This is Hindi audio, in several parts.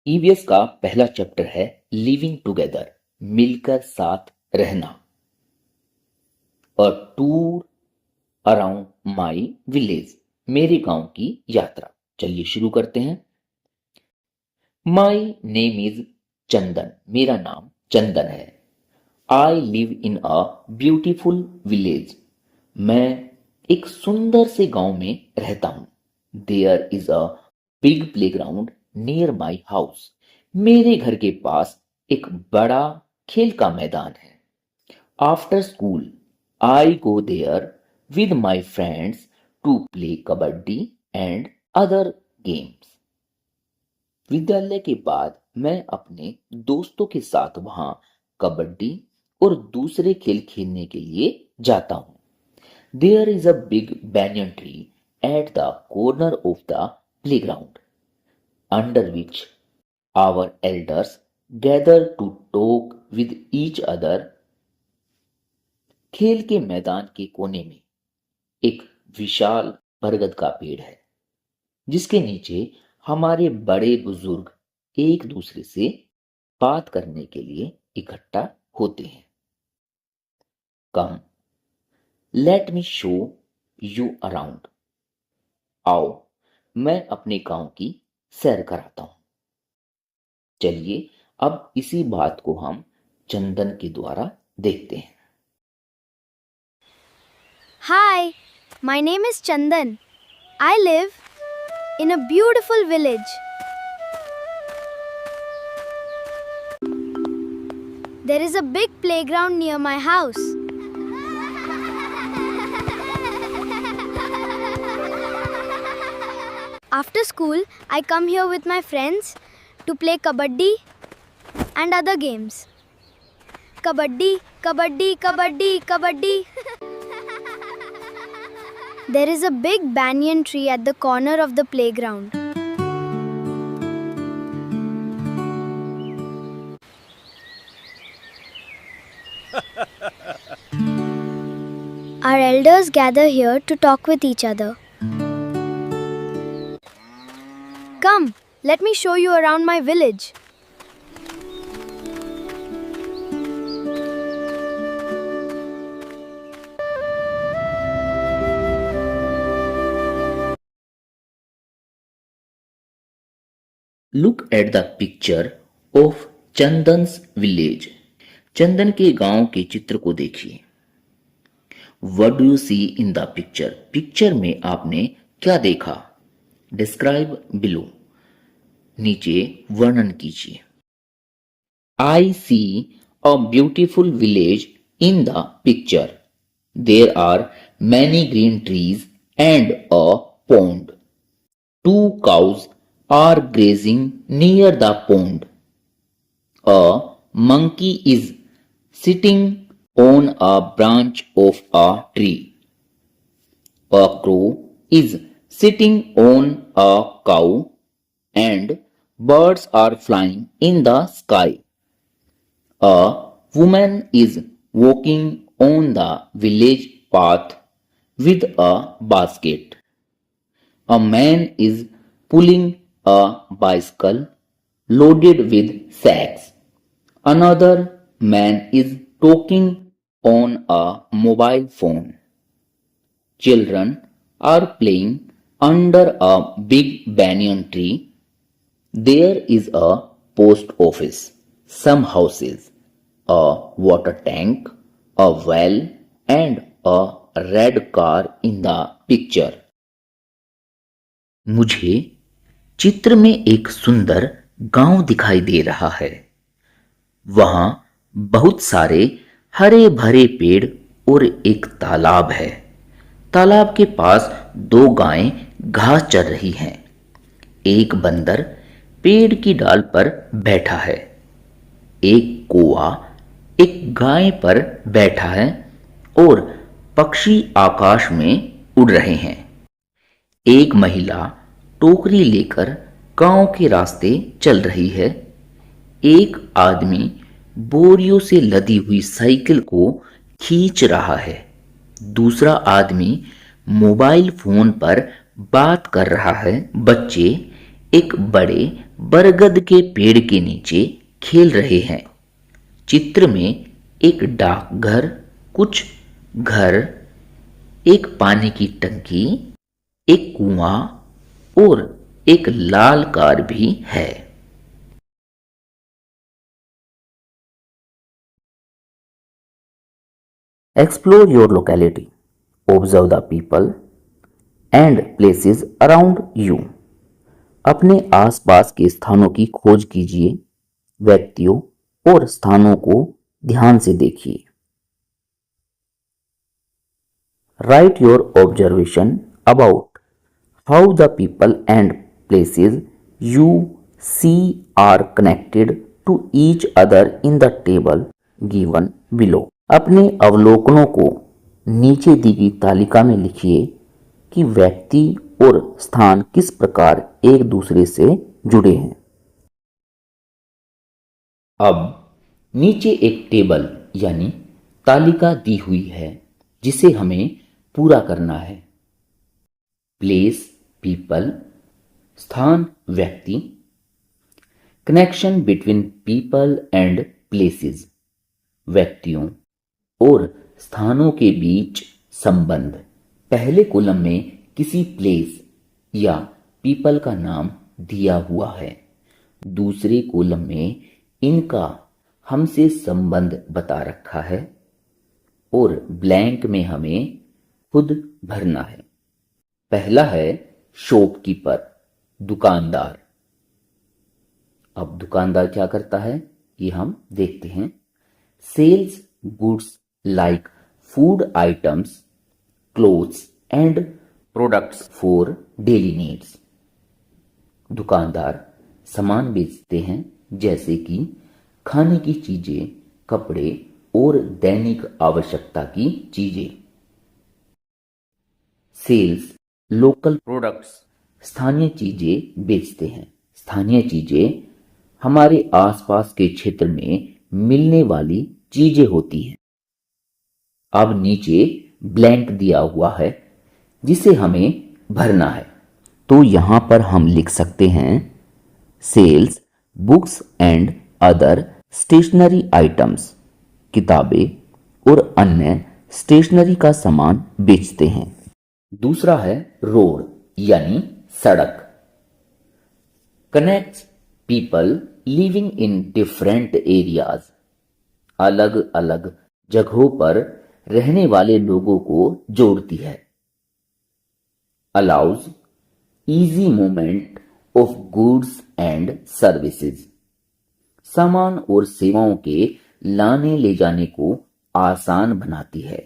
ईवीएस का पहला चैप्टर है लिविंग टुगेदर, मिलकर साथ रहना। A tour around my village, मेरे गांव की यात्रा। चलिए शुरू करते हैं। माई नेम इज चंदन, मेरा नाम चंदन है। I live in a beautiful village, मैं एक सुंदर से गांव में रहता हूं। There is a big playground near my house, मेरे घर के पास एक बड़ा खेल का मैदान है। After school I go there with my friends to play kabaddi and other games. विद्यालय के बाद मैं अपने दोस्तों के साथ वहां कबड्डी और दूसरे खेल खेलने के लिए जाता हूं। There is a big banyan tree at the corner of the playground, under which our elders gather to talk with each other. खेल के मैदान के कोने में एक विशाल बरगद का पेड़ है, जिसके नीचे हमारे बड़े बुजुर्ग एक दूसरे से बात करने के लिए इकट्ठा होते हैं। Come let me show you around, आओ मैं अपने गांव की सैर कराता हूं। चलिए अब इसी बात को हम चंदन के द्वारा देखते हैं। Hi, my name is Chandan. I live in a beautiful village. There is a big playground near my house. After school, I come here with my friends to play kabaddi and other games. Kabaddi, kabaddi, kabaddi, kabaddi. There is a big banyan tree at the corner of the playground. Our elders gather here to talk with each other. Come, let me show you around my village. Look at the picture of Chandan's village, Chandan के गांव के चित्र को देखिए। What do you see in the picture, picture में आपने क्या देखा? डिस्क्राइब बिलो, नीचे वर्णन कीजिए। I see a beautiful village in the picture, there are many green trees and a pond. Two cows are grazing near the pond. A monkey is sitting on a branch of a tree. A crow is sitting on a cow and birds are flying in the sky. A woman is walking on the village path with a basket. A man is pulling a bicycle loaded with sacks. Another man is talking on a mobile phone. Children are playing under a big banyan tree. There is a post office, some houses, a water tank, a well, and a red car in the picture. मुझे चित्र में एक सुंदर गांव दिखाई दे रहा है। वहां बहुत सारे हरे भरे पेड़ और एक तालाब है। तालाब के पास दो गायें घास चर रही हैं। एक बंदर पेड़ की डाल पर बैठा है। एक कौवा एक गाय पर बैठा है और पक्षी आकाश में उड़ रहे हैं। एक महिला टोकरी लेकर गांव के रास्ते चल रही है। एक आदमी बोरियों से लदी हुई साइकिल को खींच रहा है। दूसरा आदमी मोबाइल फोन पर बात कर रहा है। बच्चे एक बड़े बरगद के पेड़ के नीचे खेल रहे हैं। चित्र में एक डाकघर, कुछ घर, एक पानी की टंकी, एक कुआं और एक लाल कार भी है। Explore your locality. Observe the people and places around you. अपने आसपास के स्थानों की खोज कीजिए, व्यक्तियों और स्थानों को ध्यान से देखिए। Write your observation about how the people and places you see are connected to each other in the table given below. अपने अवलोकनों को नीचे दी गई तालिका में लिखिए कि व्यक्ति और स्थान किस प्रकार एक दूसरे से जुड़े हैं। अब नीचे एक टेबल यानी तालिका दी हुई है जिसे हमें पूरा करना है। प्लेस पीपल, स्थान व्यक्ति, connection between people and places, व्यक्तियों और स्थानों के बीच संबंध। पहले कॉलम में किसी प्लेस या पीपल का नाम दिया हुआ है, दूसरे कॉलम में इनका हमसे संबंध बता रखा है और ब्लैंक में हमें खुद भरना है। पहला है शॉपकीपर, दुकानदार। अब दुकानदार क्या करता है ये हम देखते हैं। Sells goods like food items, clothes and products for daily needs. दुकानदार सामान बेचते हैं जैसे कि खाने की चीजें, कपड़े और दैनिक आवश्यकता की चीजें। सेल्स लोकल प्रोडक्ट्स, स्थानीय चीजें बेचते हैं। स्थानीय चीजें हमारे आसपास के क्षेत्र में मिलने वाली चीजें होती हैं। अब नीचे ब्लैंक दिया हुआ है जिसे हमें भरना है, तो यहां पर हम लिख सकते हैं sells books and other stationery items, किताबें और अन्य स्टेशनरी का सामान बेचते हैं। दूसरा है रोड यानी सड़क। Connects people living in different areas, अलग अलग जगहों पर रहने वाले लोगों को जोड़ती है। Allows easy movement of goods and services, सामान और सेवाओं के लाने ले जाने को आसान बनाती है।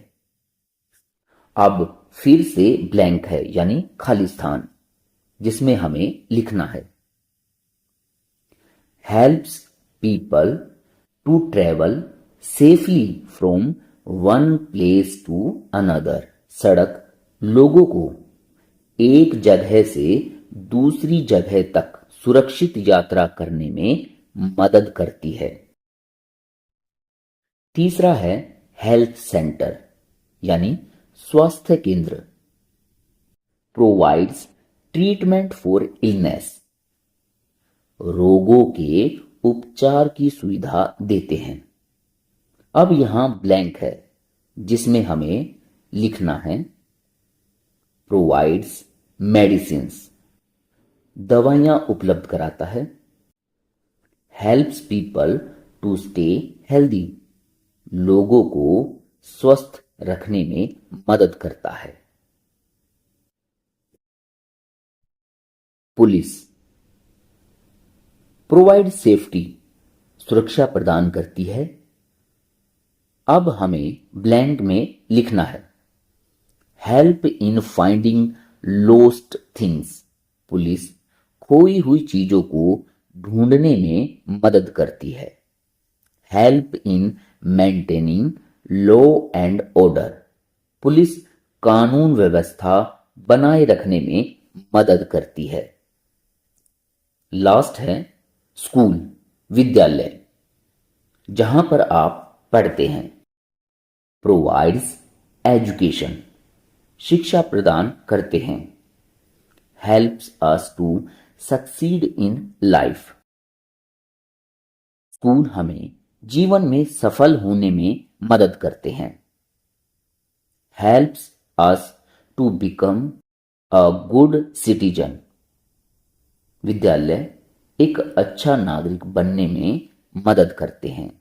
अब फिर से ब्लैंक है यानी खाली स्थान जिसमें हमें लिखना है। Helps people to travel safely from one place to another, सड़क लोगों को एक जगह से दूसरी जगह तक सुरक्षित यात्रा करने में मदद करती है। तीसरा है हेल्थ सेंटर यानी स्वास्थ्य केंद्र। प्रोवाइड्स ट्रीटमेंट फॉर इलनेस, रोगों के उपचार की सुविधा देते हैं। अब यहां ब्लैंक है जिसमें हमें लिखना है प्रोवाइड्स मेडिसिन्स, दवाइयां उपलब्ध कराता है। Helps people to stay healthy, लोगों को स्वस्थ रखने में मदद करता है। पुलिस प्रोवाइड सेफ्टी, सुरक्षा प्रदान करती है। अब हमें ब्लैंक में लिखना है help in finding lost things, police खोई हुई चीजों को ढूंढने में मदद करती है। Help in maintaining law and order, police कानून व्यवस्था बनाए रखने में मदद करती है। लास्ट है स्कूल, विद्यालय, जहां पर आप पढ़ते हैं। प्रोवाइड्स एजुकेशन, शिक्षा प्रदान करते हैं। Helps us to succeed in life. School हमें जीवन में सफल होने में मदद करते हैं। Helps us to become a good citizen. विद्यालय एक अच्छा नागरिक बनने में मदद करते हैं।